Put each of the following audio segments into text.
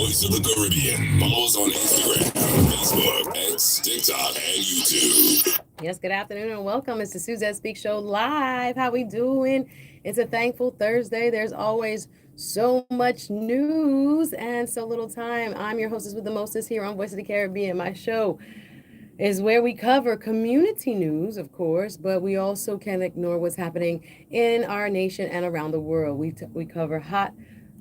Voice of the Caribbean. Follow us on Instagram, Facebook, X, TikTok, and YouTube. Yes, good afternoon and welcome. It's the Suzette Speaks Show live. How we doing? It's a thankful Thursday. There's always so much news and so little time. I'm your hostess with the mostest here on Voice of the Caribbean. My show is where we cover community news, of course, but we also can't ignore what's happening in our nation and around the world. We cover hot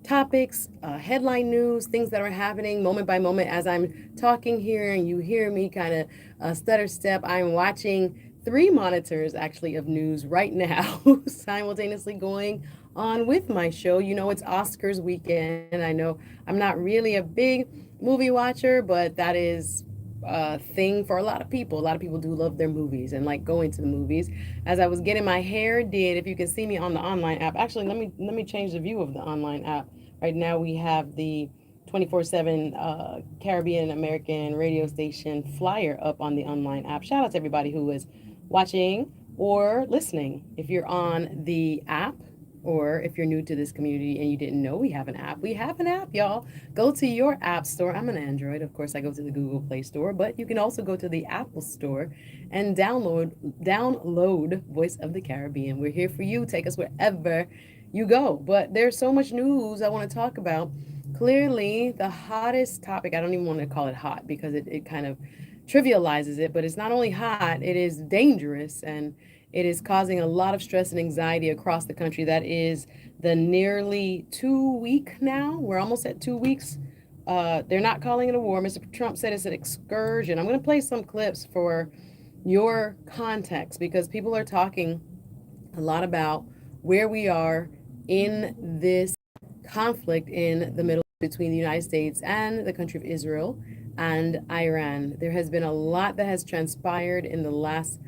topics, headline news, things that are happening moment by moment as I'm talking here and you hear me kind of stutter step. I'm watching three monitors actually of news right now, simultaneously going on with my show. You know, it's Oscars weekend. I know I'm not really a big movie watcher, but that is thing for a lot of people. A lot of people do love their movies and like going to the movies. As I was getting my hair did, if you can see me on the online app, actually let me change the view of the online app. Right now we have the 24/7 Caribbean American radio station flyer up on the online app. Shout out to everybody who is watching or listening. If you're on the app, or if you're new to this community and you didn't know we have an app, y'all. Go to your app store. I'm an Android, of course. I go to the Google Play Store, but you can also go to the Apple Store and download Voice of the Caribbean. We're here for you. Take us wherever you go. But there's so much news I want to talk about. Clearly, the hottest topic, I don't even want to call it hot because it kind of trivializes it, but it's not only hot, it is dangerous and it is causing a lot of stress and anxiety across the country. That is the nearly 2 week now. We're almost at 2 weeks. They're not calling it a war. Mr. Trump said it's an excursion. I'm going to play some clips for your context because people are talking a lot about where we are in this conflict in the middle between the United States and the country of Israel and Iran. There has been a lot that has transpired in the last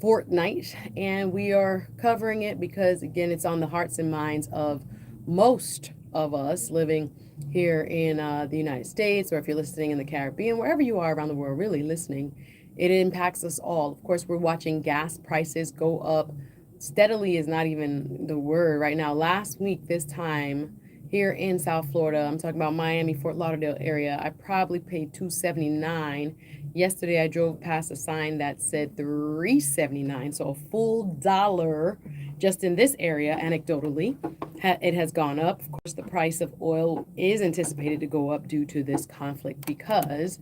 fortnight, and we are covering it because, again, it's on the hearts and minds of most of us living here in the United States, or if you're listening in the Caribbean, wherever you are around the world, really listening, it impacts us all. Of course, we're watching gas prices go up. Steadily is not even the word right now. Last week, this time, here in South Florida, I'm talking about Miami, Fort Lauderdale area, I probably paid $2.79. Yesterday I drove past a sign that said $3.79, so a full dollar just in this area. Anecdotally, it has gone up. Of course, the price of oil is anticipated to go up due to this conflict because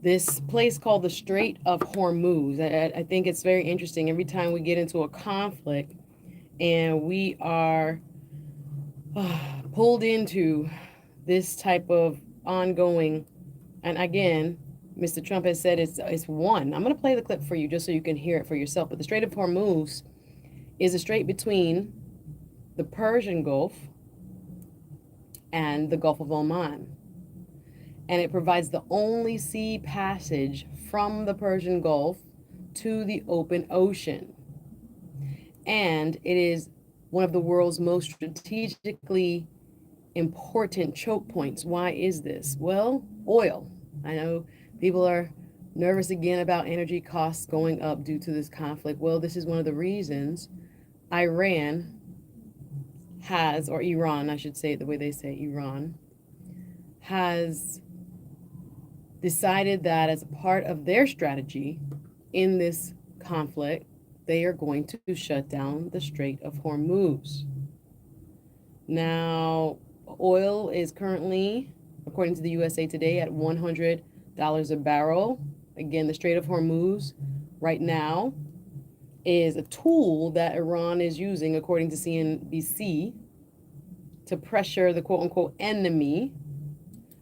this place called the Strait of Hormuz. I think it's very interesting. Every time we get into a conflict and we are pulled into this type of ongoing, and again, Mr. Trump has said it's one. I'm going to play the clip for you just so you can hear it for yourself. But the Strait of Hormuz is a strait between the Persian Gulf and the Gulf of Oman. And it provides the only sea passage from the Persian Gulf to the open ocean. And it is one of the world's most strategically important choke points. Why is this? Well, oil. I know people are nervous again about energy costs going up due to this conflict. Well, this is one of the reasons Iran has, or Iran, I should say it the way they say Iran, has decided that as a part of their strategy in this conflict, they are going to shut down the Strait of Hormuz. Now, oil is currently, according to the USA Today, at $100 a barrel. Again, the Strait of Hormuz right now is a tool that Iran is using, according to CNBC, to pressure the quote unquote enemy,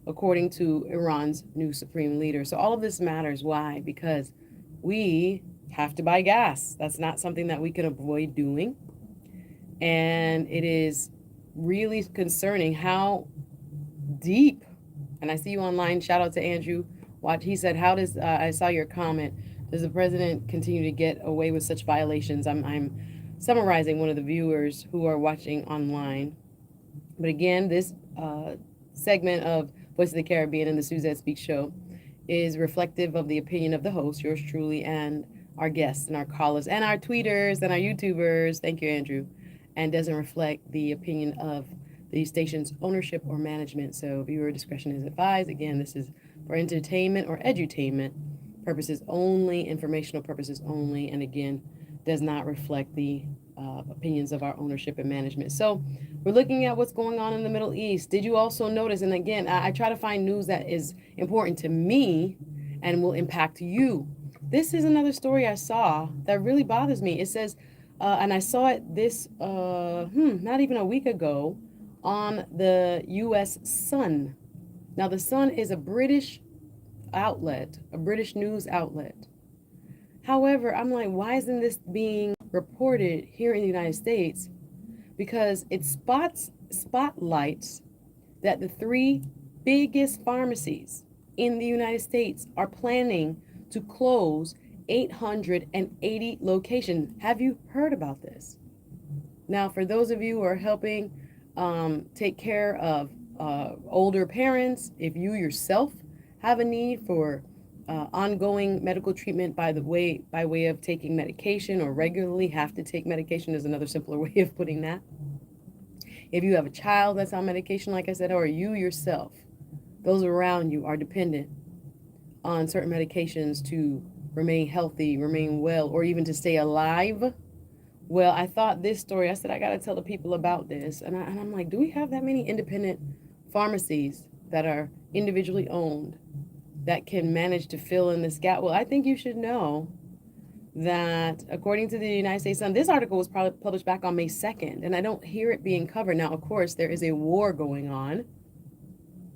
according to Iran's new supreme leader. So all of this matters. Why? Because we have to buy gas. That's not something that we can avoid doing. And it is really concerning how deep, and I see you online, shout out to Andrew, watch, he said, how does, I saw your comment, does the president continue to get away with such violations? I'm summarizing one of the viewers who are watching online. But again, this segment of Voice of the Caribbean and the Suzette Speaks show is reflective of the opinion of the host, yours truly, and our guests and our callers and our tweeters and our YouTubers. Thank you, Andrew. And doesn't reflect the opinion of the station's ownership or management. So viewer discretion is advised. Again, this is for entertainment or edutainment purposes only, informational purposes only, and again, does not reflect the opinions of our ownership and management. So we're looking at what's going on in the Middle East. Did you also notice? And again, I try to find news that is important to me and will impact you. This is another story I saw that really bothers me. It says, and I saw it this, not even a week ago, on the U.S. Sun. Now, the Sun is a British outlet, a British news outlet. However, I'm like, why isn't this being reported here in the United States? Because it spotlights that the three biggest pharmacies in the United States are planning to close 880 locations. Have you heard about this? Now, for those of you who are helping take care of older parents, if you yourself have a need for ongoing medical treatment by way of taking medication, or regularly have to take medication, is another simpler way of putting that. If you have a child that's on medication, like I said, or you yourself, those around you are dependent on certain medications to remain healthy, remain well, or even to stay alive. Well, I thought this story, I said, I got to tell the people about this. And I'm like, do we have that many independent pharmacies that are individually owned that can manage to fill in this gap? Well, I think you should know that according to the United States Sun, this article was probably published back on May 2nd, and I don't hear it being covered. Now, of course, there is a war going on.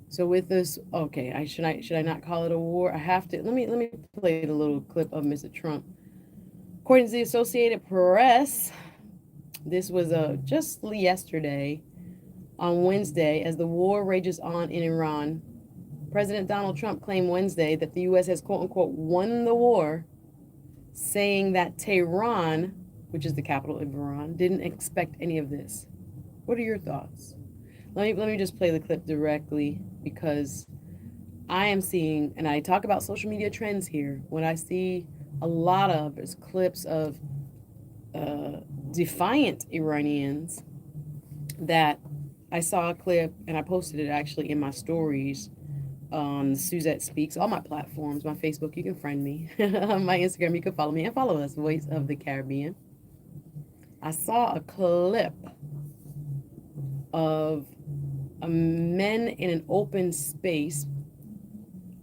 So with this, okay, should I not call it a war? I have to. Let me play the little clip of Mr. Trump. According to the Associated Press, this was just yesterday, on Wednesday, as the war rages on in Iran. President Donald Trump claimed Wednesday that the U.S. has, quote unquote, won the war, saying that Tehran, which is the capital of Iran, didn't expect any of this. What are your thoughts? Let me just play the clip directly, because I am seeing, and I talk about social media trends here, when I see a lot of clips of defiant Iranians, that I saw a clip, and I posted it actually in my stories on Suzette Speaks, all my platforms, my Facebook, you can friend me. My Instagram, you can follow me, and follow us, Voice of the Caribbean. I saw a clip of men in an open space,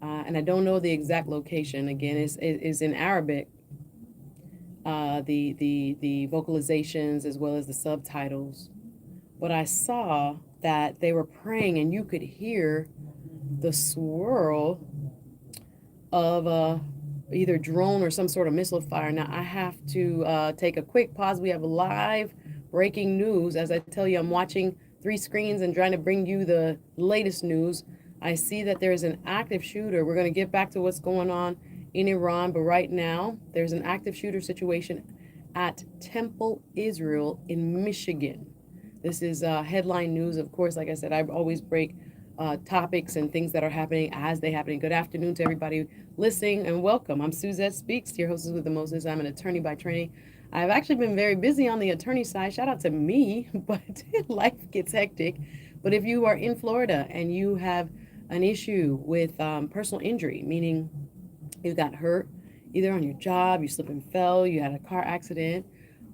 and I don't know the exact location. Again, it's in Arabic. The vocalizations as well as the subtitles. But I saw that they were praying, and you could hear the swirl of either drone or some sort of missile fire. Now, I have to take a quick pause. We have live breaking news. As I tell you, I'm watching 3 screens and trying to bring you the latest news. I see that there's an active shooter. We're going to get back to what's going on in Iran, but right now there's an active shooter situation at Temple, Israel in Michigan. This is headline news. Of course, like I said, I always break topics and things that are happening as they happen. Good afternoon to everybody listening, and welcome. I'm Suzette Speaks, your hostess with the mostest. I'm an attorney by training. I've actually been very busy on the attorney side. Shout out to me, but life gets hectic. But if you are in Florida and you have an issue with personal injury, meaning you got hurt either on your job, you slipped and fell, you had a car accident,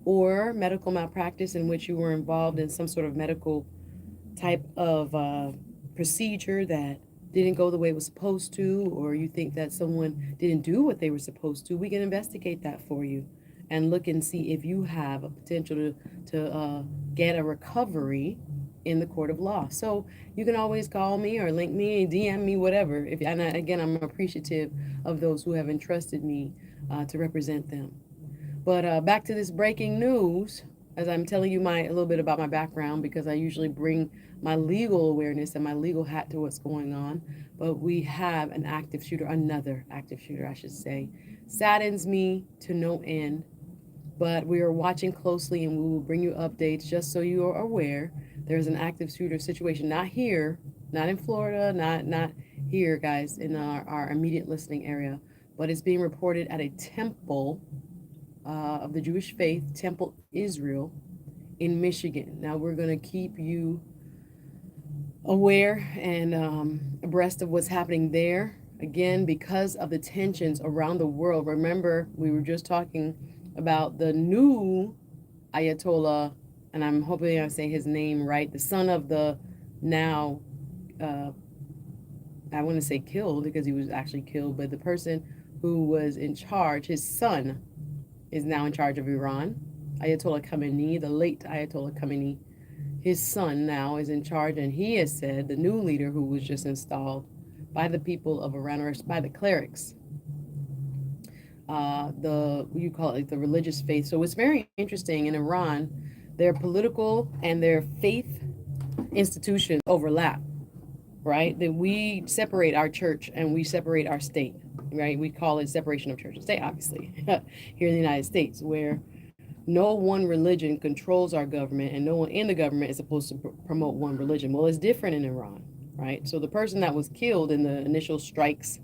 or medical malpractice in which you were involved in some sort of medical type of procedure that didn't go the way it was supposed to, or you think that someone didn't do what they were supposed to, we can investigate that for you and look and see if you have a potential to get a recovery in the court of law. So you can always call me or link me, DM me, whatever. Again, I'm appreciative of those who have entrusted me to represent them. But back to this breaking news, as I'm telling you a little bit about my background, because I usually bring my legal awareness and my legal hat to what's going on. But we have an active shooter, another active shooter, I should say. Saddens me to no end. But we are watching closely, and we will bring you updates just so you are aware. There's an active shooter situation, not here, not in Florida, not here, guys, in our immediate listening area, but it's being reported at a temple of the Jewish faith, Temple Israel, in Michigan. Now, we're going to keep you aware and abreast of what's happening there. Again, because of the tensions around the world. Remember, we were just talking about the new Ayatollah, and I'm hoping I'm saying his name right, the son of the now, uh, I want to say killed because he was actually killed, but the person who was in charge, his son, is now in charge of Iran. Ayatollah Khamenei, the late Ayatollah Khamenei, his son now is in charge, and he has said, the new leader who was just installed by the people of Iran, or by the clerics, the you call it like the religious faith. So it's very interesting in Iran, their political and their faith institutions overlap, right? That we separate our church and we separate our state, right? We call it separation of church and state, obviously, here in the United States, where no one religion controls our government and no one in the government is supposed to promote one religion. Well, it's different in Iran, right? So the person that was killed in the initial strikes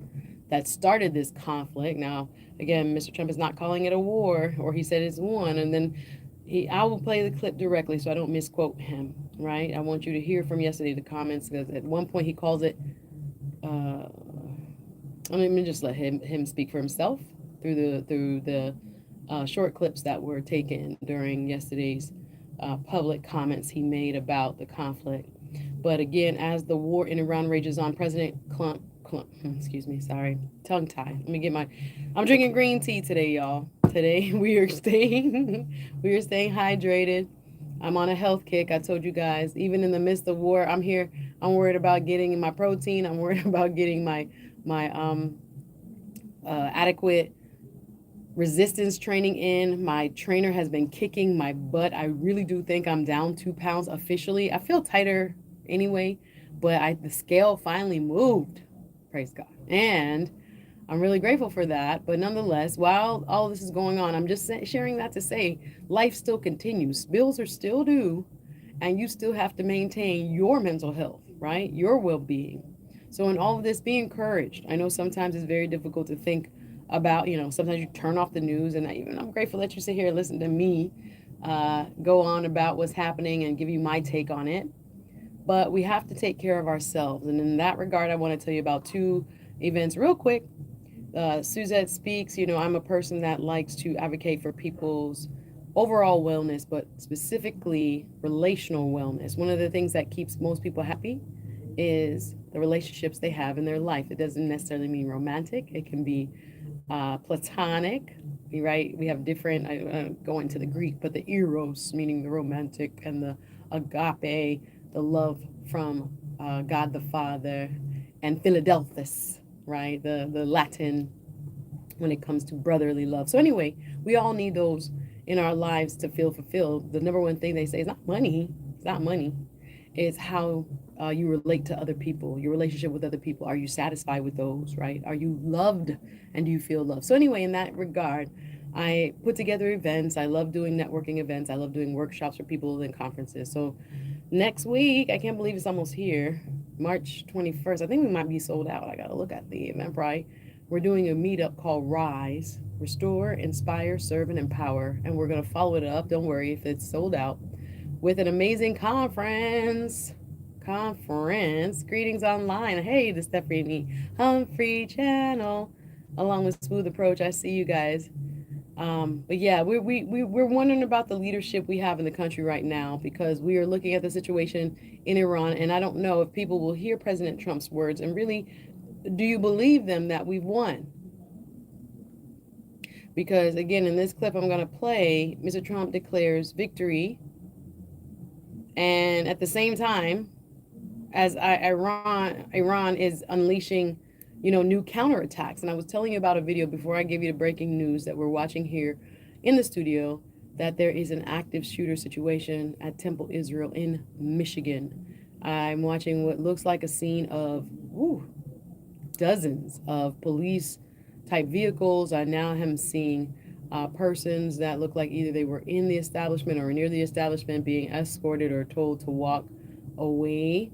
that started this conflict, now, again, Mr. Trump is not calling it a war, or he said it's one, and then I will play the clip directly so I don't misquote him, right? I want you to hear from yesterday the comments, because at one point he calls it, let me just let him speak for himself through the short clips that were taken during yesterday's public comments he made about the conflict. But again, as the war in Iran rages on, President excuse me, sorry, tongue tie. Let me get my. I'm drinking green tea today, y'all. Today we are staying hydrated. I'm on a health kick. I told you guys, even in the midst of war, I'm here. I'm worried about getting my protein. I'm worried about getting my adequate resistance training in. My trainer has been kicking my butt. I really do think I'm down 2 pounds officially. I feel tighter anyway, but the scale finally moved. Praise God. And I'm really grateful for that. But nonetheless, while all of this is going on, I'm just sharing that to say life still continues. Bills are still due, and you still have to maintain your mental health, right? Your well-being. So in all of this, be encouraged. I know sometimes it's very difficult to think about, sometimes you turn off the news, and I'm grateful that you sit here and listen to me go on about what's happening and give you my take on it. But we have to take care of ourselves. And in that regard, I want to tell you about 2 events real quick. Suzette Speaks, I'm a person that likes to advocate for people's overall wellness, but specifically relational wellness. One of the things that keeps most people happy is the relationships they have in their life. It doesn't necessarily mean romantic. It can be platonic, right? We have different, I go into the Greek, but the eros, meaning the romantic, and the agape, the love from God the Father, and Philadelphus, right? The Latin when it comes to brotherly love. So anyway, we all need those in our lives to feel fulfilled. The number one thing they say is not money. It's not money. It's how you relate to other people, your relationship with other people. Are you satisfied with those, right? Are you loved, and do you feel loved? So anyway, in that regard, I put together events. I love doing networking events. I love doing workshops for people and conferences. So next week, I can't believe it's almost here, March 21st. I think we might be sold out. I got to look at the Eventbrite. We're doing a meetup called Rise, Restore, Inspire, Serve, and Empower. And we're going to follow it up. Don't worry if it's sold out, with an amazing conference. Greetings online. Hey, the Stephanie Humphrey channel, along with Smooth Approach. I see you guys. But yeah, we're wondering about the leadership we have in the country right now, because we are looking at the situation in Iran, and I don't know if people will hear President Trump's words and really, do you believe them that we've won? Because again, in this clip I'm going to play, Mr. Trump declares victory, and at the same time, as Iran is unleashing, new counterattacks. And I was telling you about a video before I gave you the breaking news that we're watching here in the studio, that there is an active shooter situation at Temple Israel in Michigan. I'm watching what looks like a scene of dozens of police type vehicles. I now am seeing persons that look like either they were in the establishment or near the establishment being escorted or told to walk away.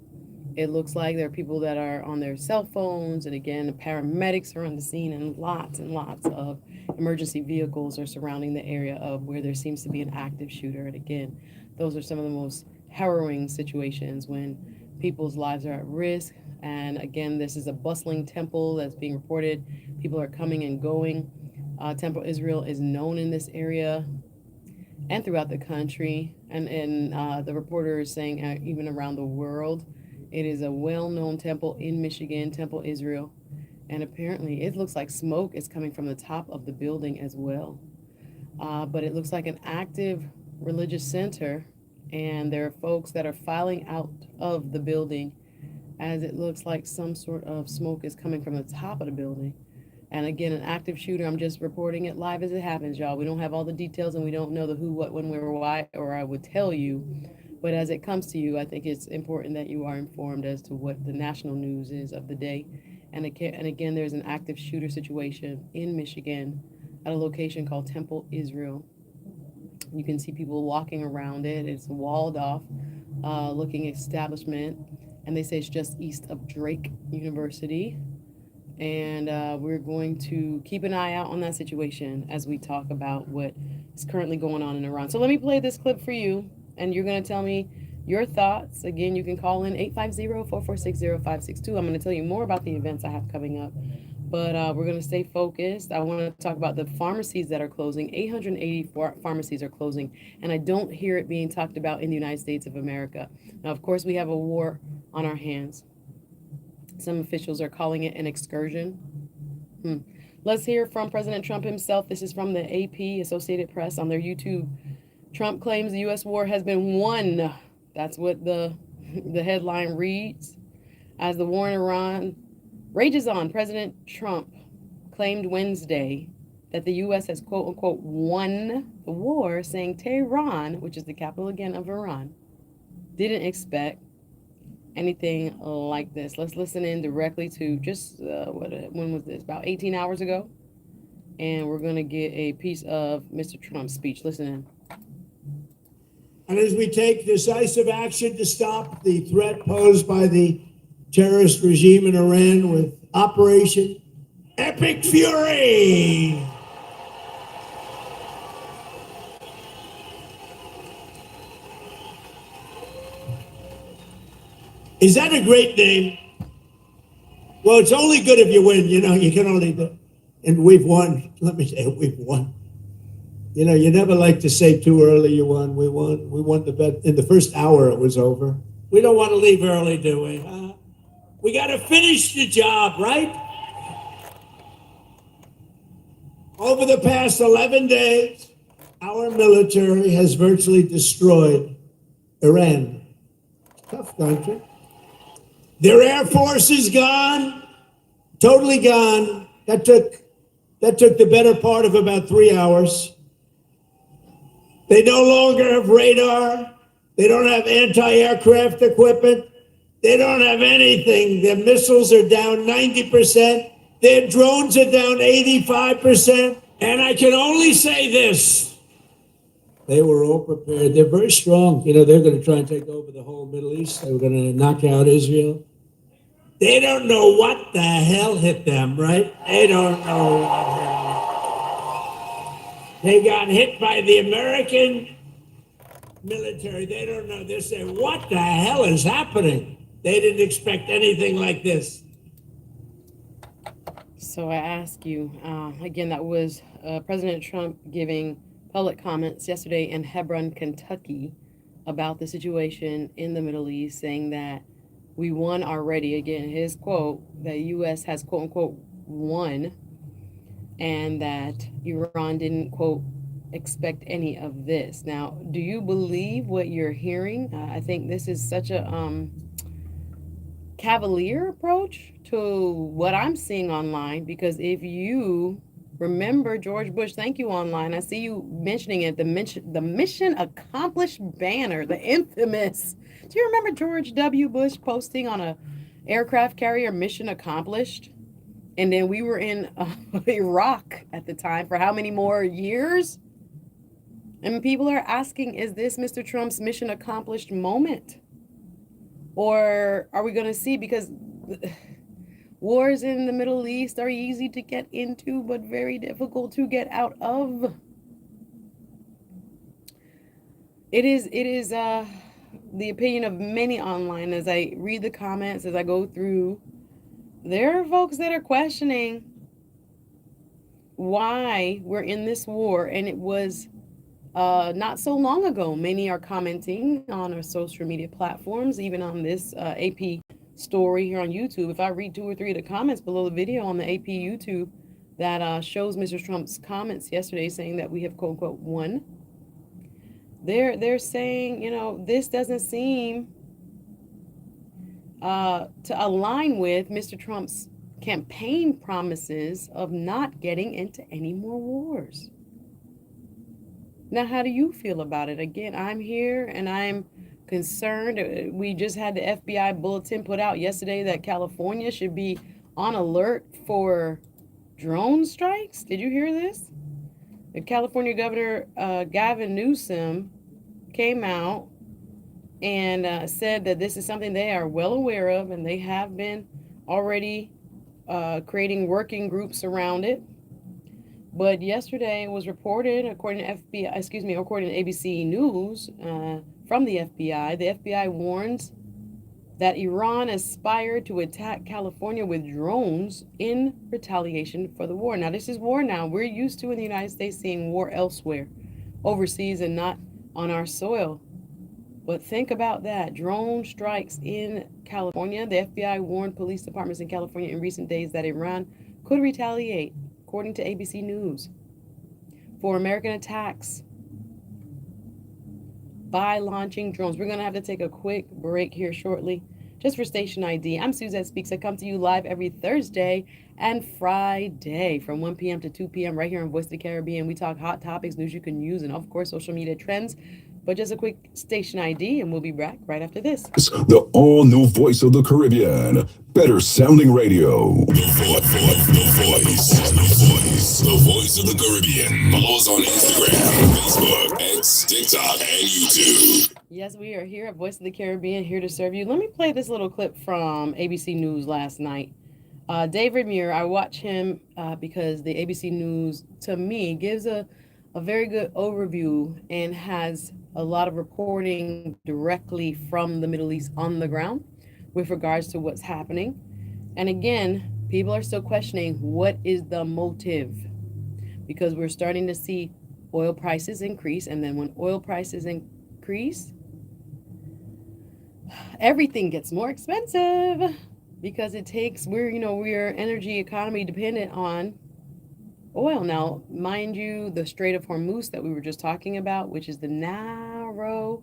It looks like there are people that are on their cell phones, and again, the paramedics are on the scene, and lots of emergency vehicles are surrounding the area of where there seems to be an active shooter. And again, those are some of the most harrowing situations when People's lives are at risk. And again, this is a bustling temple that's being reported. People are coming and going. Temple Israel is known in this area and throughout the country. And the reporter is saying even around the world. It is a well-known temple in Michigan, Temple Israel. And apparently it looks like smoke is coming from the top of the building as well. But it looks like an active religious center, and there are folks that are filing out of the building as it looks like some sort of smoke is coming from the top of the building. And again, an active shooter. I'm just reporting it live as it happens, y'all. We don't have all the details and we don't know the who, what, when, where, why, or I would tell you. But as it comes to you, I think it's important that you are informed as to what the national news is of the day. And again, there's an active shooter situation in Michigan at a location called Temple Israel. You can see people walking around it. It's a walled off looking establishment. And they say it's just east of Drake University. And we're going to keep an eye out on that situation as we talk about what is currently going on in Iran. So let me play this clip for you, and you're going to tell me your thoughts. Again, you can call in 850-446-0562. I'm going to tell you more about the events I have coming up. But we're going to stay focused. I want to talk about the pharmacies that are closing. 884 pharmacies are closing, and I don't hear it being talked about in the United States of America. Now, of course, we have a war on our hands. Some officials are calling it an excursion. Let's hear from President Trump himself. This is from the AP, Associated Press, on their YouTube. Trump claims the U.S. war has been won. That's what the headline reads. As the war in Iran rages on, President Trump claimed Wednesday that the U.S. has, quote unquote, won the war, saying Tehran, which is the capital again of Iran, didn't expect anything like this. Let's listen in directly to just, when was this? About 18 hours ago. And we're going to get a piece of Mr. Trump's speech. Listen in. And as we take decisive action to stop the threat posed by the terrorist regime in Iran with Operation Epic Fury. Is that a great name? Well, it's only good if you win. You know, you can only do. And we've won. Let me say, we've won. You know, you never like to say too early you won. We won. We won the bet. In the first hour, it was over. We don't want to leave early, do we? We got to finish the job, right? Over the past 11 days, our military has virtually destroyed Iran. Tough country. Their air force is gone, totally gone. That took the better part of about 3 hours. They no longer have radar. They don't have anti-aircraft equipment. They don't have anything. Their missiles are down 90%. Their drones are down 85%. And I can only say this. They were all prepared. They're very strong. You know, they're going to try and take over the whole Middle East. They were going to knock out Israel. They don't know what the hell hit them, right? They don't know what hit them. They got hit by the American military. They don't know. They're saying, what the hell is happening? They didn't expect anything like this. So I ask you, again, that was President Trump giving public comments yesterday in Hebron, Kentucky, about the situation in the Middle East, saying that we won already. Again, his quote, the U.S. has, quote unquote, won, and that Iran didn't, quote, expect any of this. Now, do you believe what you're hearing? I think this is such a cavalier approach to what I'm seeing online, because if you remember George Bush, thank you online, I see you mentioning it, the mission accomplished banner, the infamous. Do you remember George W. Bush posting on a aircraft carrier, mission accomplished? And then we were in Iraq at the time for how many more years? And people are asking, is this Mr. Trump's mission accomplished moment? Or are we going to see, because wars in the Middle East are easy to get into, but very difficult to get out of. It is the opinion of many online as I read the comments, as I go through. There are folks that are questioning why we're in this war, and it was not so long ago. Many are commenting on our social media platforms, even on this AP story here on YouTube. If I read 2 or 3 of the comments below the video on the AP YouTube that shows Mr. Trump's comments yesterday saying that we have quote unquote won, they're saying, you know, this doesn't seem to align with Mr. Trump's campaign promises of not getting into any more wars. Now, how do you feel about it? Again, I'm here and I'm concerned. We just had the FBI bulletin put out yesterday that California should be on alert for drone strikes. Did you hear this? The California Governor Gavin Newsom came out and said that this is something they are well aware of, and they have been already creating working groups around it. But yesterday it was reported, according to according to ABC News from the FBI warns that Iran aspired to attack California with drones in retaliation for the war. Now, this is war now. We're used to in the United States seeing war elsewhere, overseas and not on our soil. But think about that. Drone strikes in California. The FBI warned police departments in California in recent days that Iran could retaliate, according to ABC News, for American attacks by launching drones. We're going to have to take a quick break here shortly, just for station ID. I'm Suzette Speaks. I come to you live every Thursday and Friday from 1 p.m. to 2 p.m. right here on Voice of the Caribbean. We talk hot topics, news you can use, and of course, social media trends. But just a quick station ID, and we'll be back right after this. The all-new Voice of the Caribbean. Better sounding radio. The voice of the Caribbean. Follow us on Instagram, Facebook, X, TikTok, and YouTube. Yes, we are here at Voice of the Caribbean, here to serve you. Let me play this little clip from ABC News last night. David Muir, I watch him because the ABC News, to me, gives a very good overview and has a lot of reporting directly from the Middle East on the ground with regards to what's happening. And again, people are still questioning what is the motive, because we're starting to see oil prices increase. And then when oil prices increase, everything gets more expensive because it takes, we're energy economy dependent on oil. Now, mind you, the Strait of Hormuz that we were just talking about, which is the narrow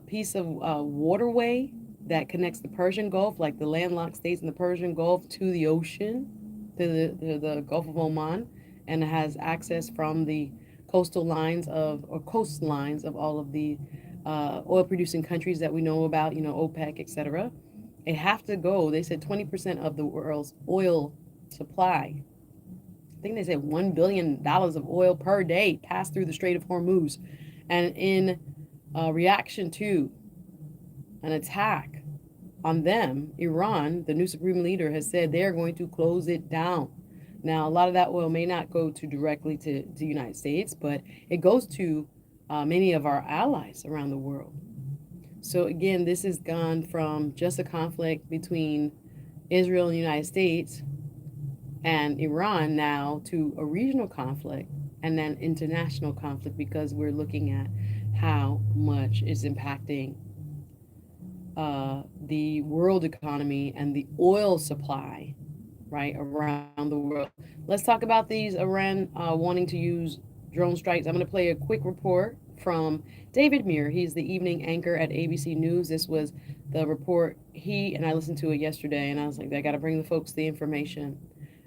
piece of waterway that connects the Persian Gulf, like the landlocked states in the Persian Gulf, to the ocean, to the Gulf of Oman, and it has access from the coastlines of all of the oil-producing countries that we know about, OPEC, etc. It have to go. They said 20% of the world's oil supply, I think they said $1 billion of oil per day passed through the Strait of Hormuz. And in reaction to an attack on them, Iran, the new supreme leader, has said they're going to close it down. Now, a lot of that oil may not go directly to the United States, but it goes to many of our allies around the world. So again, this has gone from just a conflict between Israel and the United States and Iran now to a regional conflict and then international conflict, because we're looking at how much is impacting the world economy and the oil supply, right, around the world. Let's talk about these Iran wanting to use drone strikes. I'm going to play a quick report from David Muir. He's the evening anchor at ABC News. This was the report I listened to it yesterday, and I was like, I got to bring the folks the information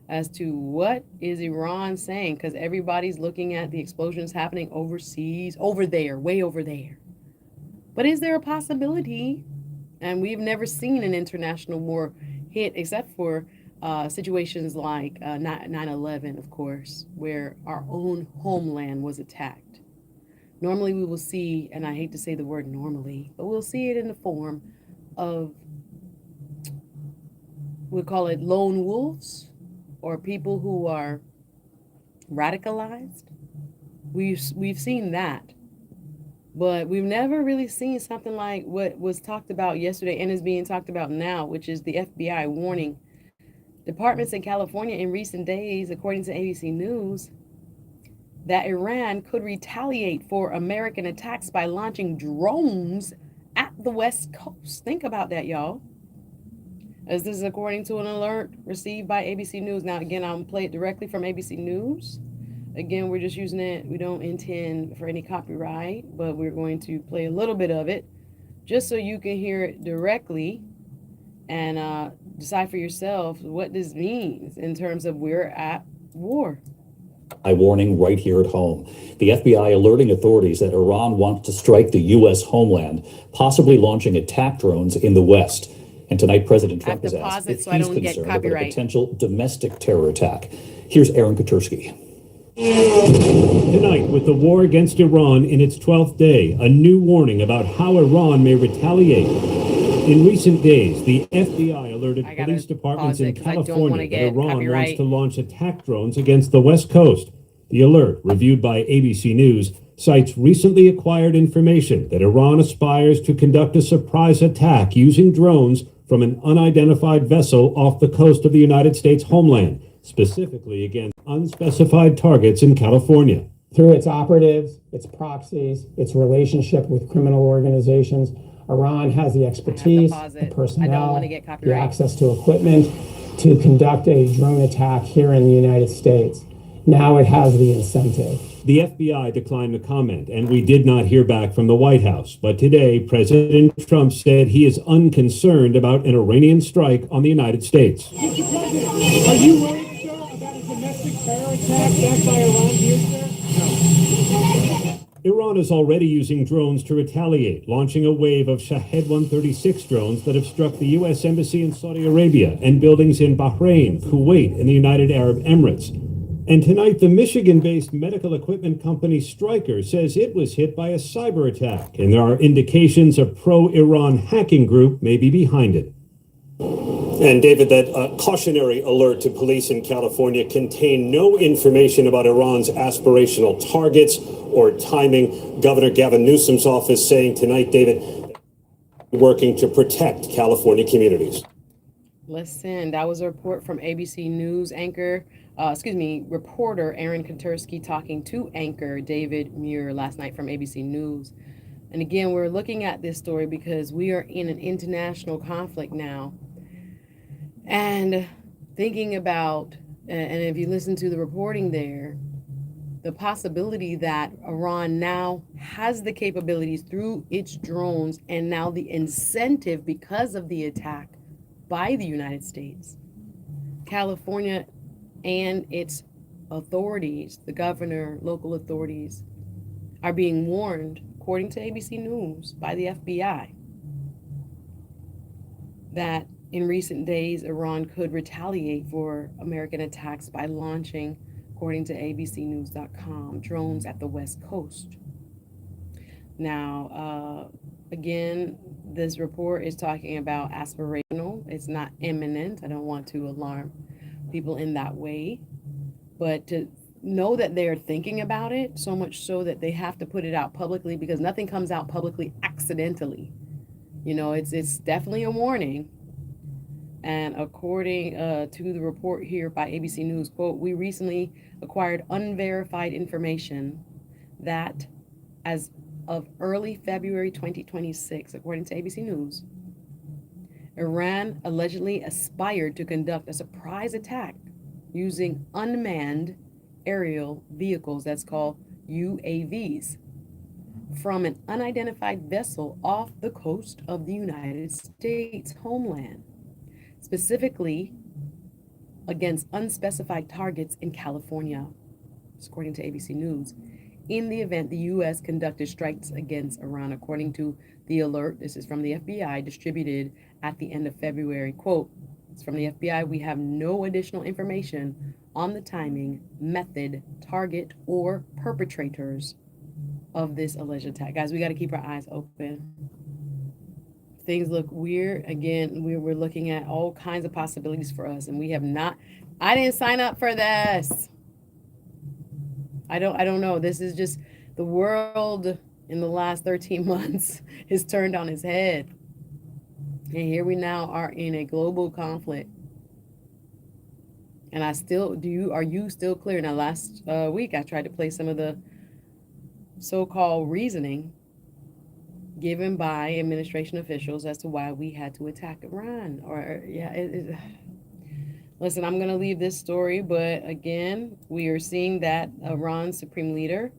as to what is Iran saying, because everybody's looking at the explosions happening overseas, over there, way over there. But is there a possibility? And we've never seen an international war hit, except for situations like 9/11, of course, where our own homeland was attacked. Normally we will see, and I hate to say the word normally, but we'll see it in the form of, we'll call it lone wolves, or people who are radicalized. We've seen that. But we've never really seen something like what was talked about yesterday and is being talked about now, which is the FBI warning departments in California in recent days, according to ABC News, that Iran could retaliate for American attacks by launching drones at the West Coast. Think about that, y'all. As this is according to an alert received by ABC News. Now, again, I'll play it directly from ABC News. Again, we're just using it. We don't intend for any copyright, but we're going to play a little bit of it just so you can hear it directly and decide for yourself what this means in terms of we're at war. A warning right here at home. The FBI alerting authorities that Iran wants to strike the U.S. homeland, possibly launching attack drones in the West. And tonight, President Trump has asked if he's concerned about a potential domestic terror attack. Here's Aaron Katursky. Tonight, with the war against Iran in its 12th day, a new warning about how Iran may retaliate. In recent days, the FBI alerted police departments in California that Iran wants to launch attack drones against the West Coast. The alert, reviewed by ABC News, cites recently acquired information that Iran aspires to conduct a surprise attack using drones from an unidentified vessel off the coast of the United States homeland, specifically against unspecified targets in California. Through its operatives, its proxies, its relationship with criminal organizations, Iran has the expertise, the personnel, the access to equipment to conduct a drone attack here in the United States. Now it has the incentive. The FBI declined to comment, and we did not hear back from the White House. But today, President Trump said he is unconcerned about an Iranian strike on the United States. Mr. President, are you worried, sir, about a domestic terror attack backed by Iran here, sir? No. Iran is already using drones to retaliate, launching a wave of Shahed 136 drones that have struck the U.S. Embassy in Saudi Arabia and buildings in Bahrain, Kuwait, and the United Arab Emirates. And tonight, the Michigan-based medical equipment company Stryker says it was hit by a cyber attack, and there are indications a pro-Iran hacking group may be behind it. And David, that cautionary alert to police in California contained no information about Iran's aspirational targets or timing. Governor Gavin Newsom's office saying tonight, David, working to protect California communities. Listen, that was a report from ABC News reporter Aaron Katursky talking to anchor David Muir last night from ABC News. And again, we're looking at this story because we are in an international conflict now. And thinking about, and if you listen to the reporting there, the possibility that Iran now has the capabilities through its drones and now the incentive because of the attack by the United States, California and its authorities, the governor, local authorities, are being warned, according to ABC News, by the FBI, that in recent days, Iran could retaliate for American attacks by launching, according to abcnews.com, drones at the West Coast. Now, again, this report is talking about aspirational. It's not imminent. I don't want to alarm people in that way, but to know that they're thinking about it, so much so that they have to put it out publicly, because nothing comes out publicly accidentally. You know, it's definitely a warning. And according to the report here by ABC News, quote, we recently acquired unverified information that as of early February 2026, according to ABC News, Iran allegedly aspired to conduct a surprise attack using unmanned aerial vehicles, that's called UAVs, from an unidentified vessel off the coast of the United States homeland, specifically against unspecified targets in California, according to ABC News. In the event, the U.S. conducted strikes against Iran, according to the alert. This is from the FBI, distributed at the end of February. Quote, it's from the FBI, we have no additional information on the timing, method, target, or perpetrators of this alleged attack. Guys, we got to keep our eyes open. Things look weird. Again, we're looking at all kinds of possibilities for us, and we have not. I didn't sign up for this. I don't know. This is just, the world in the last 13 months is turned on his head. And here we now are in a global conflict. And are you still clear? Now, last week, I tried to play some of the so-called reasoning given by administration officials as to why we had to attack Iran. Listen, I'm going to leave this story, but again, we are seeing that Iran's supreme leader,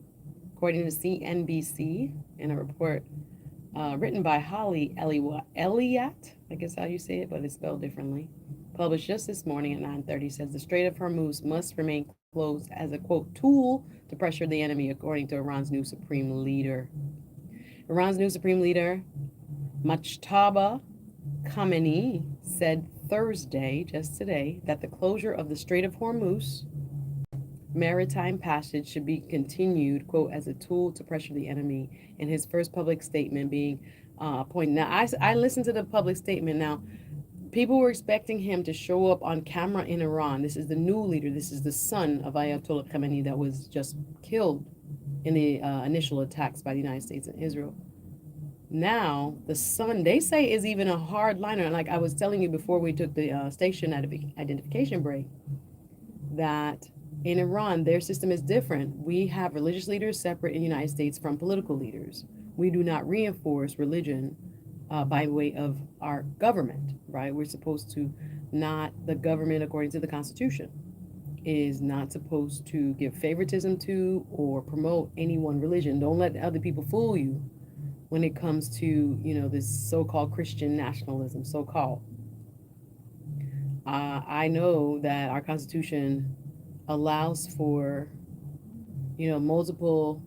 according to CNBC, in a report written by Holly Elliott, I guess how you say it, but it's spelled differently, published just this morning at 9:30, says the Strait of Hormuz must remain closed as a, quote, tool to pressure the enemy, according to Iran's new supreme leader. Iran's new supreme leader, Mojtaba Khamenei, said Thursday, just today, that the closure of the Strait of Hormuz maritime passage should be continued, quote, as a tool to pressure the enemy, in his first public statement being appointed. Now, I listened to the public statement. Now, people were expecting him to show up on camera in Iran. This is the new leader. This is the son of Ayatollah Khamenei that was just killed in the initial attacks by the United States and Israel. Now, the son, they say, is even a hardliner. Like I was telling you before we took the station identification break, that in Iran, their system is different. We have religious leaders separate in the United States from political leaders. We do not reinforce religion by way of our government, right? We're supposed to the government, according to the Constitution, is not supposed to give favoritism to or promote any one religion. Don't let other people fool you when it comes to, this so-called Christian nationalism, so-called. I know that our Constitution allows for, multiple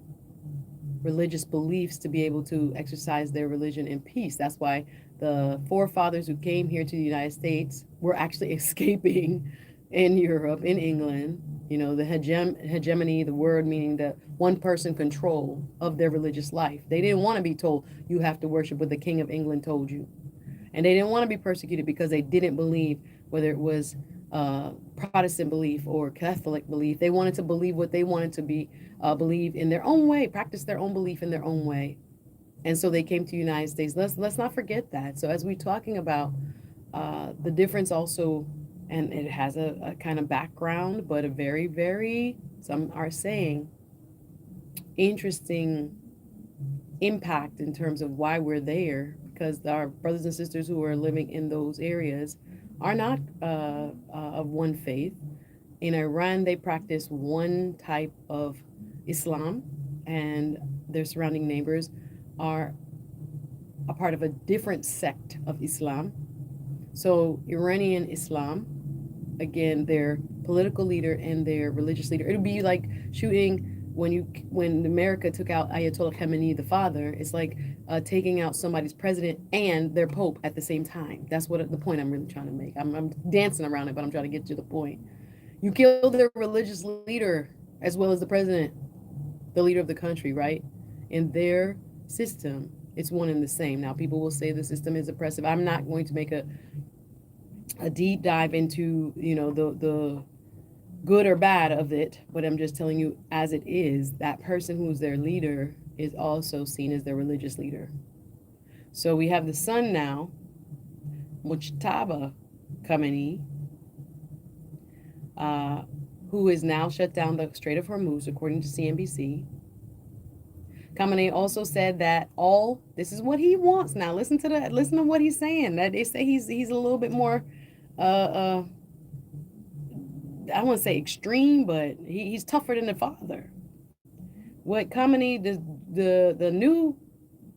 religious beliefs to be able to exercise their religion in peace. That's why the forefathers who came here to the United States were actually escaping in Europe, in England, the hegemony, the word meaning the one person control of their religious life. They didn't want to be told you have to worship what the King of England told you. And they didn't want to be persecuted because they didn't believe, whether it was Protestant belief or Catholic belief. They wanted to believe what they wanted to believe in their own way, practice their own belief in their own way. And so they came to the United States. Let's not forget that. So as we're talking about the difference also, and it has a kind of background, but a very, very, some are saying, interesting impact in terms of why we're there, because our brothers and sisters who are living in those areas are not of one faith. In Iran, they practice one type of Islam, and their surrounding neighbors are a part of a different sect of Islam. So Iranian Islam, again, their political leader and their religious leader, it'll be like shooting when America took out Ayatollah Khamenei, the father. It's like taking out somebody's president and their pope at the same time. That's what the point I'm really trying to make. I'm dancing around it, but I'm trying to get to the point. You kill their religious leader as well as the president, the leader of the country, right? In their system, it's one and the same. Now, people will say the system is oppressive. I'm not going to make a deep dive into, the good or bad of it, but I'm just telling you as it is, that person who's their leader is also seen as their religious leader. So we have the son now, Mojtaba Khamenei, who is now shut down the Strait of Hormuz, according to CNBC. Khamenei also said that this is what he wants. Now listen to what he's saying. That they say he's a little bit more I won't say extreme, but he's tougher than the father. What Khamenei, the new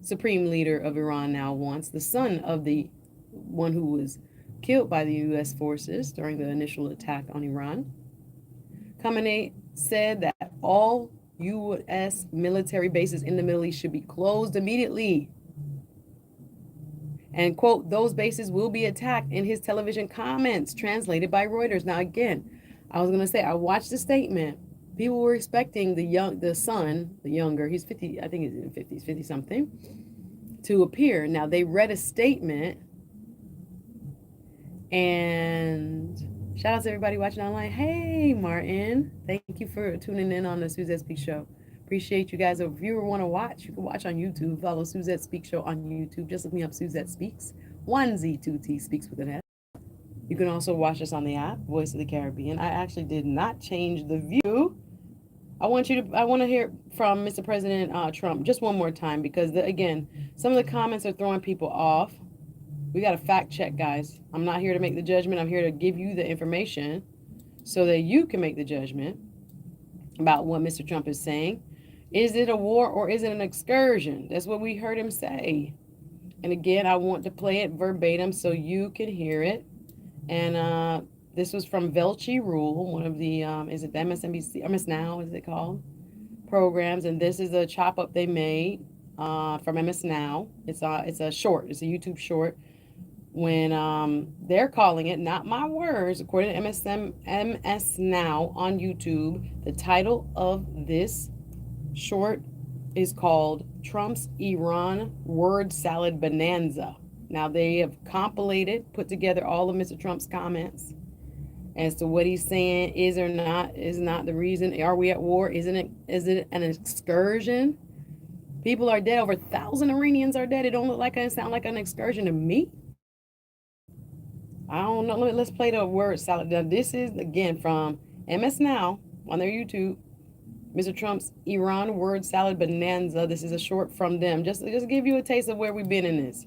supreme leader of Iran, now wants, the son of the one who was killed by the U.S. forces during the initial attack on Iran. Khamenei said that all U.S. military bases in the Middle East should be closed immediately. And, quote, those bases will be attacked, in his television comments, translated by Reuters. Now, again, I was going to say, I watched the statement. People were expecting the son, the younger, he's 50, I think he's in the 50s, 50 something, to appear. Now, they read a statement, and shout out to everybody watching online. Hey, Martin. Thank you for tuning in on the Suzette Speaks show. Appreciate you guys. If you want to watch, you can watch on YouTube. Follow Suzette Speaks Show on YouTube. Just look me up, Suzette Speaks. 1Z2T Speaks with an S. You can also watch us on the app, Voice of the Caribbean. I actually did not change the view. I want to hear from Mr. President Trump just one more time, because again, some of the comments are throwing people off. We got to fact check, guys. I'm not here to make the judgment. I'm here to give you the information so that you can make the judgment about what Mr. Trump is saying. Is it a war or is it an excursion? That's what we heard him say. And again, I want to play it verbatim so you can hear it. And this was from Velchi Rule, one of the, is it the MSNBC, MS Now, is it called? Programs. And this is a chop up they made from MS Now. It's a short, it's a YouTube short. When they're calling it, not my words, according to MS Now on YouTube, the title of this short is called Trump's Iran Word Salad Bonanza. Now they have compilated, put together all of Mr. Trump's comments as to what he's saying is or not, is not the reason. Are we at war? Is it an excursion? People are dead. Over 1,000 Iranians are dead. It don't look like it sound like an excursion to me. I don't know. Let's play the word salad. Now, this is, again, from MS Now on their YouTube. Mr. Trump's Iran Word Salad Bonanza. This is a short from them. Just give you a taste of where we've been in this.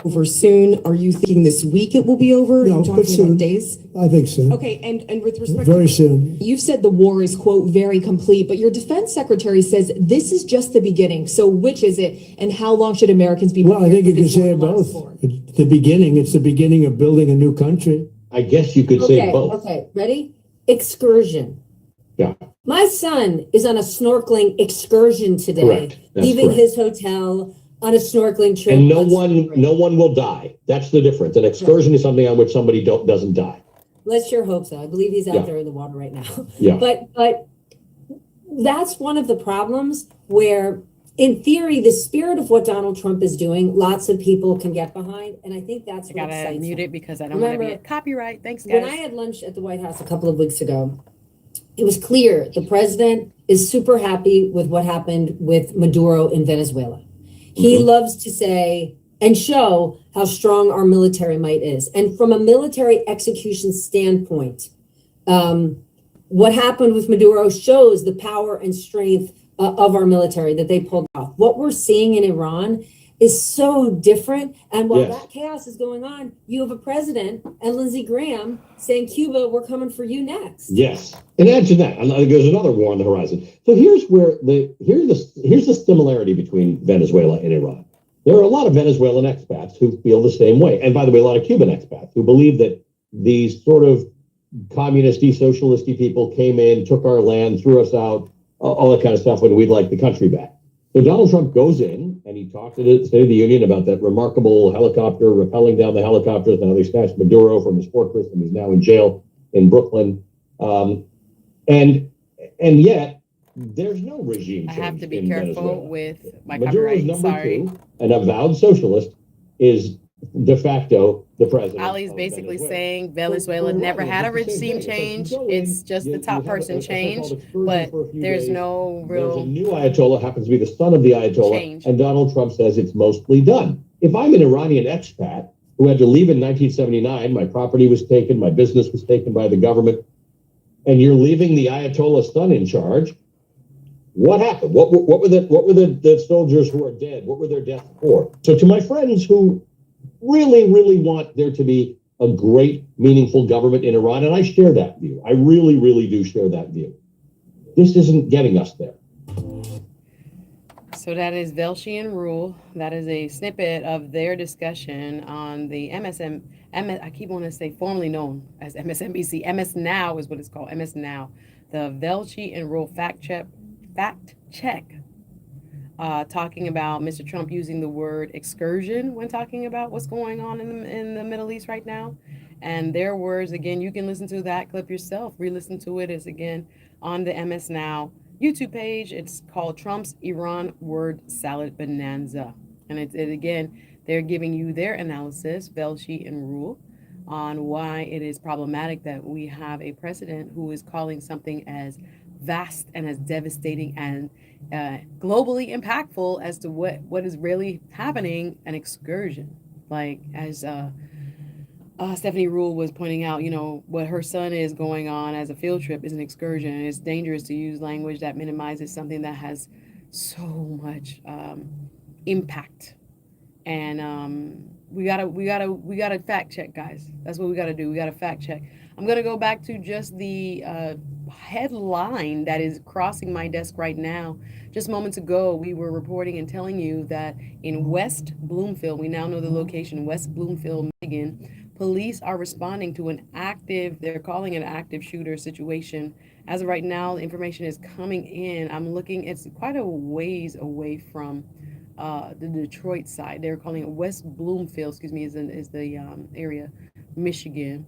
Over soon. Are you thinking this week it will be over? No, but soon. About days? I think so. Okay, and with respect very soon. You've said the war is, quote, very complete, but your defense secretary says this is just the beginning. So which is it, and how long should Americans be? Well, I think you can say both. It's the beginning. It's the beginning of building a new country. I guess you could say both. Okay, ready? Excursion. Yeah. My son is on a snorkeling excursion today, Correct. leaving correct. his hotel on a snorkeling trip. And no one will die. That's the difference. An excursion is something on which somebody doesn't die. Let's sure hope so. I believe he's out Yeah. there in the water right now. Yeah. But that's one of the problems where, in theory, the spirit of what Donald Trump is doing, lots of people can get behind. And I think that's what I gotta excites mute him. it because I don't want to Remember, be copyright. Thanks, guys. when I had lunch at the White House a couple of weeks ago, it was clear the president is super happy with what happened with Maduro in Venezuela. He loves to say and show how strong our military might is. And from a military execution standpoint, what happened with Maduro shows the power and strength of our military that they pulled off. What we're seeing in Iran is so different. And while that chaos is going on, you have a president and Lindsey Graham saying, Cuba, we're coming for you next. Yes. And add to that, there's another war on the horizon. So here's the similarity between Venezuela and Iran. There are a lot of Venezuelan expats who feel the same way. And by the way, a lot of Cuban expats who believe that these sort of communist-y, socialist-y people came in, took our land, threw us out, all that kind of stuff when we'd like the country back. So Donald Trump goes in and he talked to the State of the Union about that remarkable helicopter, rappelling down the helicopters. Now they snatched Maduro from his fortress and he's now in jail in Brooklyn. And yet there's no regime change. I have to be in careful Venezuela. with my Maduro's copyright. number Sorry. 2, an avowed socialist, is de facto the president. Ali's basically saying Venezuela never had a regime change. It's just the top person change, but there's no real. There's a new Ayatollah, happens to be the son of the Ayatollah, change. and Donald Trump says it's mostly done. If I'm an Iranian expat who had to leave in 1979, my property was taken, my business was taken by the government, and you're leaving the Ayatollah's son in charge, what happened? What were the soldiers who are dead? What were their deaths for? So to my friends who really, really want there to be a great, meaningful government in Iran, and I share that view. I really, really do share that view. This isn't getting us there. So that is Velchian Rule. That is a snippet of their discussion on the I keep wanting to say formerly known as MSNBC. MS Now is what it's called. MS Now. The Velchi and Rule fact check. Talking about Mr. Trump using the word excursion when talking about what's going on in the Middle East right now. And their words, again, you can listen to that clip yourself. Re-listen to it. It's, again, on the MS Now YouTube page. It's called Trump's Iran Word Salad Bonanza. And it again, they're giving you their analysis, Velchi and Rule, on why it is problematic that we have a president who is calling something as vast and as devastating and globally impactful as to what is really happening, an excursion. Like as Stephanie Rule was pointing out, what her son is going on as a field trip is an excursion. And it's dangerous to use language that minimizes something that has so much impact. And we gotta fact check, guys. That's what we gotta do. We gotta fact check. I'm gonna go back to just the headline that is crossing my desk right now. Just moments ago, we were reporting and telling you that in West Bloomfield, we now know the location, West Bloomfield, Michigan, police are responding to they're calling it an active shooter situation. As of right now, the information is coming in. I'm looking, it's quite a ways away from the Detroit side. They're calling it West Bloomfield, is the area, Michigan.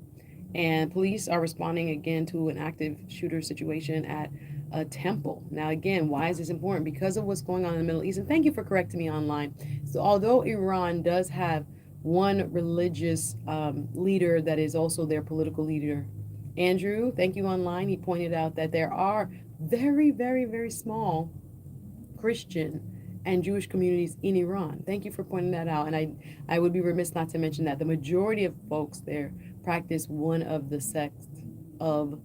And police are responding again to an active shooter situation at a temple. Now, again, why is this important? Because of what's going on in the Middle East. And thank you for correcting me online. So although Iran does have one religious leader that is also their political leader, Andrew, thank you online. He pointed out that there are very, very, very small Christian and Jewish communities in Iran. Thank you for pointing that out. And I would be remiss not to mention that the majority of folks there practice one of the sects of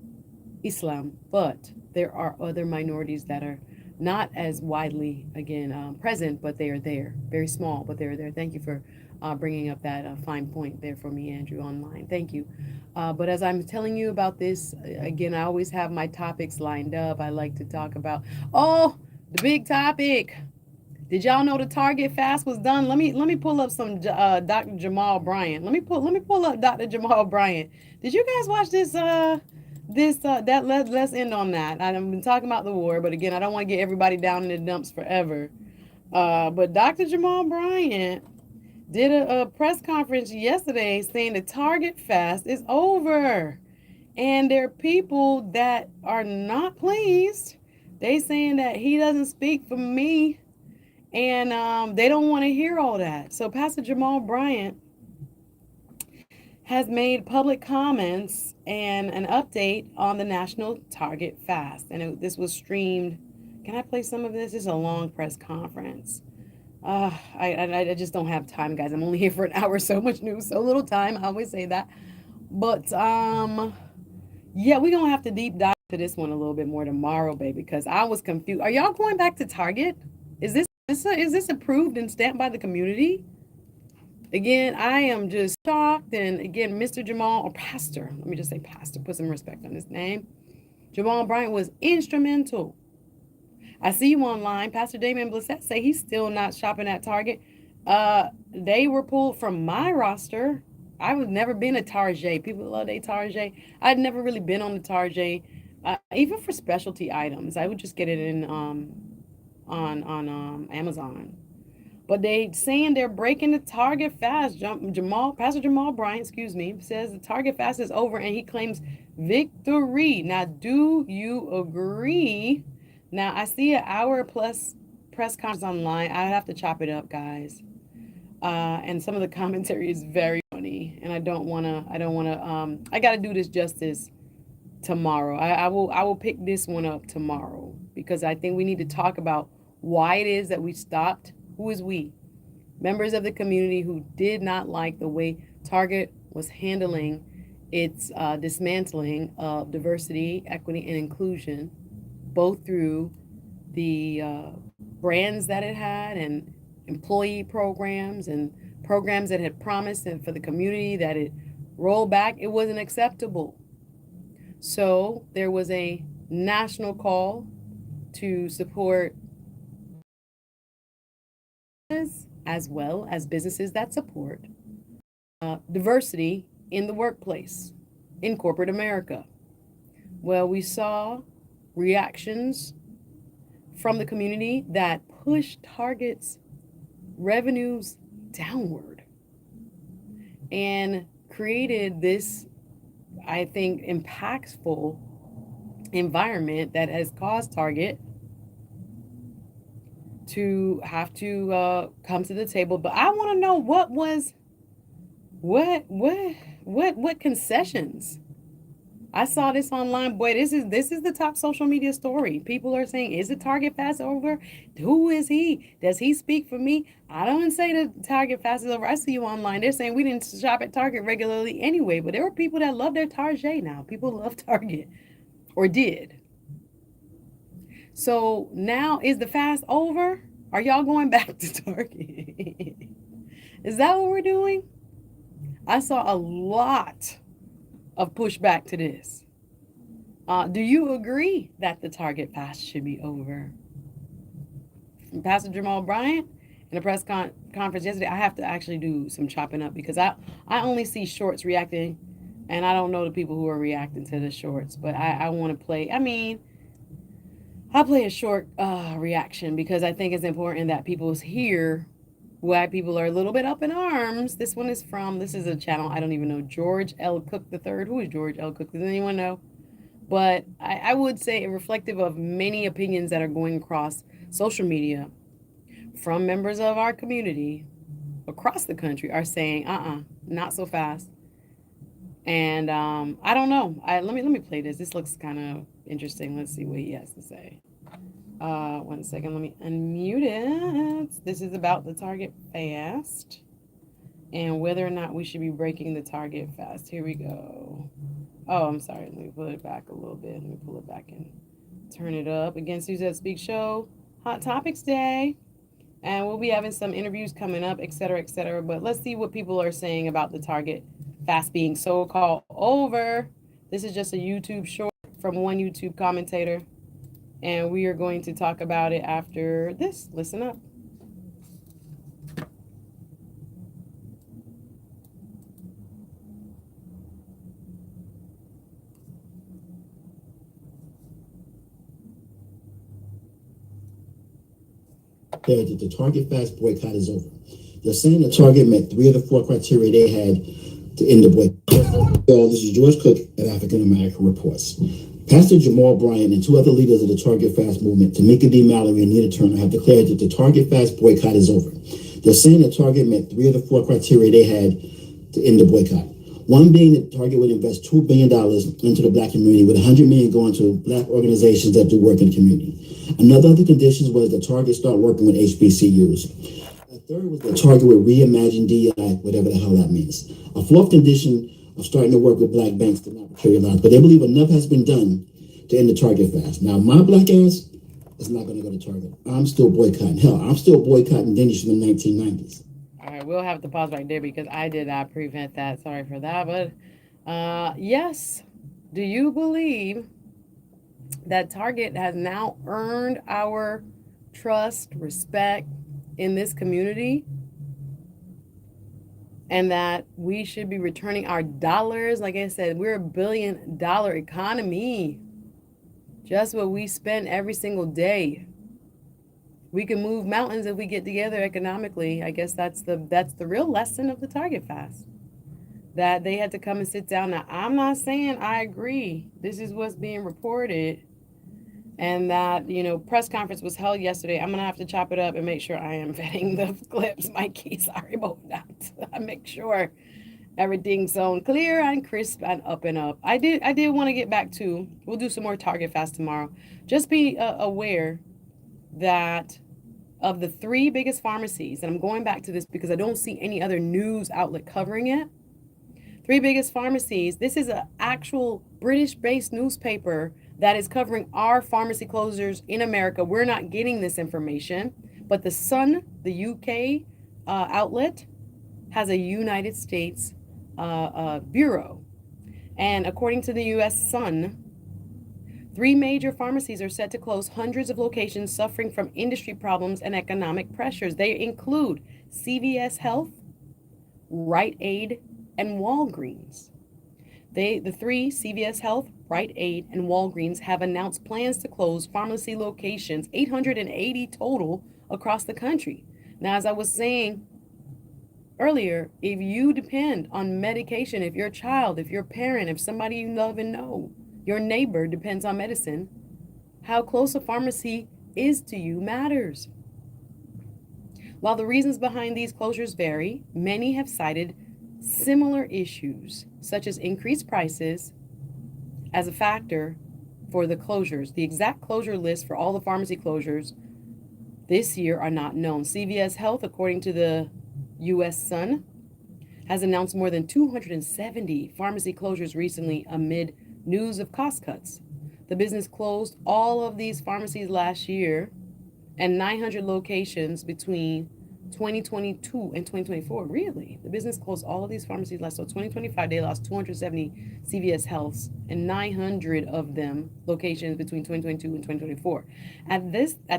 Islam, but there are other minorities that are not as widely, again, present, but they are there. Very small, but they're there. Thank you for bringing up that fine point there for me, Andrew, online. Thank you. But as I'm telling you about this, again, I always have my topics lined up. I like to talk about, the big topic. Did y'all know the Target fast was done? Let me pull up some Dr. Jamal Bryant. Let me pull up Dr. Jamal Bryant. Did you guys watch this? Let's end on that. I've been talking about the war, but again, I don't want to get everybody down in the dumps forever. But Dr. Jamal Bryant did a press conference yesterday saying the Target fast is over, and there are people that are not pleased. They saying that he doesn't speak for me. And they don't want to hear all that. So Pastor Jamal Bryant has made public comments and an update on the National Target Fast. And this was streamed. Can I play some of this? It's a long press conference. I just don't have time, guys. I'm only here for an hour. So much news, so little time. I always say that. But yeah, we're going to have to deep dive to this one a little bit more tomorrow, baby, because I was confused. Are y'all going back to Target? Is this approved and stamped by the community? Again, I am just shocked. And again, Mr. Jamal, or Pastor, let me just say Pastor, put some respect on his name. Jamal Bryant was instrumental. I see you online. Pastor Damian Blissett say he's still not shopping at Target. They were pulled from my roster. I've never been a Target. People love their Target. I'd never really been on the Target. Even for specialty items, I would just get it in on Amazon. But they saying they're breaking the Target fast. Pastor Jamal Bryant, says the Target fast is over, and he claims victory. Now, do you agree? Now, I see an hour plus press conference online. I have to chop it up, guys. And some of the commentary is very funny, and I got to do this justice tomorrow. I will pick this one up tomorrow, because I think we need to talk about why it is that we stopped. Who is we? Members of the community who did not like the way Target was handling its dismantling of diversity, equity, and inclusion, both through the brands that it had and employee programs and programs that had promised and for the community that it rolled back. It wasn't acceptable. So there was a national call to support as well as businesses that support diversity in the workplace, in corporate America. Well, we saw reactions from the community that pushed Target's revenues downward and created this, I think, impactful environment that has caused Target to have to come to the table. But I want to know what concessions I saw this online. Boy, this is the top social media story. People are saying, is the Target fast over? Who is he? Does he speak for me? I don't say the Target fast is over. I see you online. They're saying we didn't shop at Target regularly anyway, but there were people that love their Target now. People love Target, or did. So now, is the fast over? Are y'all going back to Target? Is that what we're doing? I saw a lot of pushback to this. Do you agree that the Target fast should be over? Pastor Jamal Bryant in a press conference yesterday, I have to actually do some chopping up because I only see shorts reacting, and I don't know the people who are reacting to the shorts, but I want to play. I mean, I'll play a short reaction because I think it's important that people hear why people are a little bit up in arms. This is a channel, I don't even know, George L. Cook III. Who is George L. Cook? Does anyone know? But I would say reflective of many opinions that are going across social media from members of our community across the country are saying, not so fast. And I don't know. Let me play this. This looks kind of interesting. Let's see what he has to say. 1 second, let me unmute it. This is about the Target fast and whether or not we should be breaking the Target fast. Here we go. Oh, I'm sorry. Let me pull it back a little bit. Let me pull it back and turn it up. Again, Suzette Speaks Show, Hot Topics Day. And we'll be having some interviews coming up, et cetera, et cetera. But let's see what people are saying about the Target fast being so-called over. This is just a YouTube short from one YouTube commentator. And we are going to talk about it after this. Listen up. That the Target fast boycott is over. They're saying the Target met 3 of the 4 criteria they had to end the boycott. This is George Cook at African American Reports. Pastor Jamal Bryant and 2 other leaders of the Target fast movement, Tamika D. Mallory and Nina Turner, have declared that the Target fast boycott is over. They're saying the Target met 3 of the 4 criteria they had to end the boycott. One being that Target would invest $2 billion into the Black community, with $100 million going to Black organizations that do work in the community. Another of the conditions was that Target start working with HBCUs. A third was that Target would reimagine DEI, whatever the hell that means. A 4th condition of starting to work with Black banks did not materialize, but they believe enough has been done to end the Target fast. Now, my Black ass is not going to go to Target. I'm still boycotting. Hell, I'm still boycotting Denny's from the 1990s. All right, we'll have to pause right there because I did not prevent that. Sorry for that. But yes, do you believe that Target has now earned our trust, respect in this community? And that we should be returning our dollars? Like I said, we're $1 billion economy. Just what we spend every single day. We can move mountains if we get together economically. I guess that's the real lesson of the Target fast. That they had to come and sit down. Now, I'm not saying I agree. This is what's being reported. And that, press conference was held yesterday. I'm going to have to chop it up and make sure I am vetting the clips, Mikey. Sorry about that. I make sure everything's on clear and crisp and up and up. I did want to get back to, we'll do some more Target fast tomorrow. Just be aware that of the 3 biggest pharmacies, and I'm going back to this because I don't see any other news outlet covering it. 3 biggest pharmacies. This is an actual British-based newspaper that is covering our pharmacy closures in America. We're not getting this information, but the Sun, the UK outlet, has a United States bureau. And according to the US Sun, 3 major pharmacies are set to close hundreds of locations suffering from industry problems and economic pressures. They include CVS Health, Rite Aid, and Walgreens. The 3, CVS Health, Rite Aid, and Walgreens, have announced plans to close pharmacy locations, 880 total across the country. Now, as I was saying earlier, if you depend on medication, if your child, if your parent, if somebody you love and know, your neighbor depends on medicine, how close a pharmacy is to you matters. While the reasons behind these closures vary, many have cited similar issues, such as increased prices, as a factor for the closures. The exact closure list for all the pharmacy closures this year are not known. CVS Health, according to the U.S. Sun, has announced more than 270 pharmacy closures recently amid news of cost cuts. The business closed all of these pharmacies last year and 900 locations between 2022 and 2024. Really? The business closed all of these pharmacies last. So 2025, they lost 270 CVS Healths and 900 of them locations between 2022 and 2024. At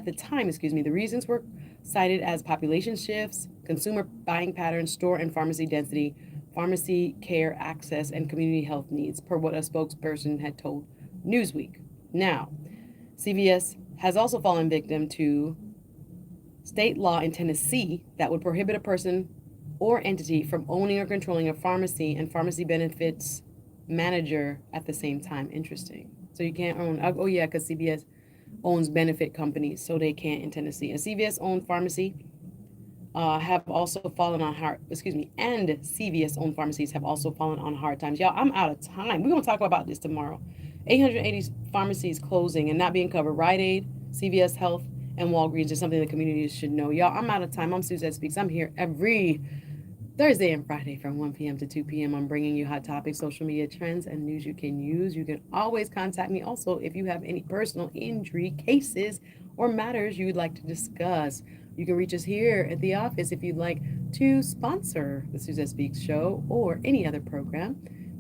the time, the reasons were cited as population shifts, consumer buying patterns, store and pharmacy density, pharmacy care access, and community health needs, per what a spokesperson had told Newsweek. Now, CVS has also fallen victim to state law in Tennessee that would prohibit a person or entity from owning or controlling a pharmacy and pharmacy benefits manager at the same time. Interesting. So you can't own, because CVS owns benefit companies, so they can't in Tennessee. A CVS-owned pharmacy have also fallen on and CVS-owned pharmacies have also fallen on hard times. Y'all, I'm out of time. We're going to talk about this tomorrow. 880 pharmacies closing and not being covered. Rite Aid, CVS Health, and Walgreens is something the community should know. Y'all, I'm out of time. I'm Suzette Speaks. I'm here every Thursday and Friday from 1 p.m. to 2 p.m. I'm bringing you hot topics, social media trends, and news you can use. You can always contact me. Also, if you have any personal injury cases or matters you would like to discuss, you can reach us here at the office if you'd like to sponsor the Suzette Speaks show or any other program.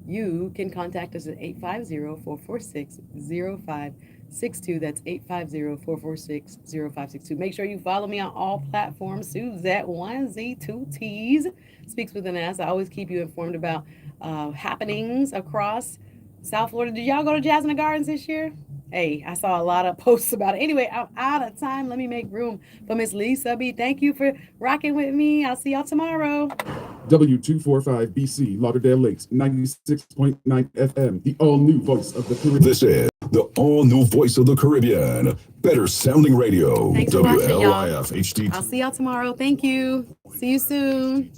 You can contact us at 850-446-0562. That's 850-446-0562. Make sure you follow me on all platforms. Suzette 1Z2Ts Speaks with an S. I always keep you informed about happenings across South Florida. Did y'all go to Jazz in the Gardens this year? Hey, I saw a lot of posts about it. Anyway, I'm out of time. Let me make room for Miss Lisa B. Thank you for rocking with me. I'll see y'all tomorrow. W245BC, Lauderdale Lakes, 96.9 FM, the all-new voice of the Caribbean. This is the all-new voice of the Caribbean. Better sounding radio. Thanks for watching, y'all. WLIF HD2. I'll see y'all tomorrow. Thank you. See you soon.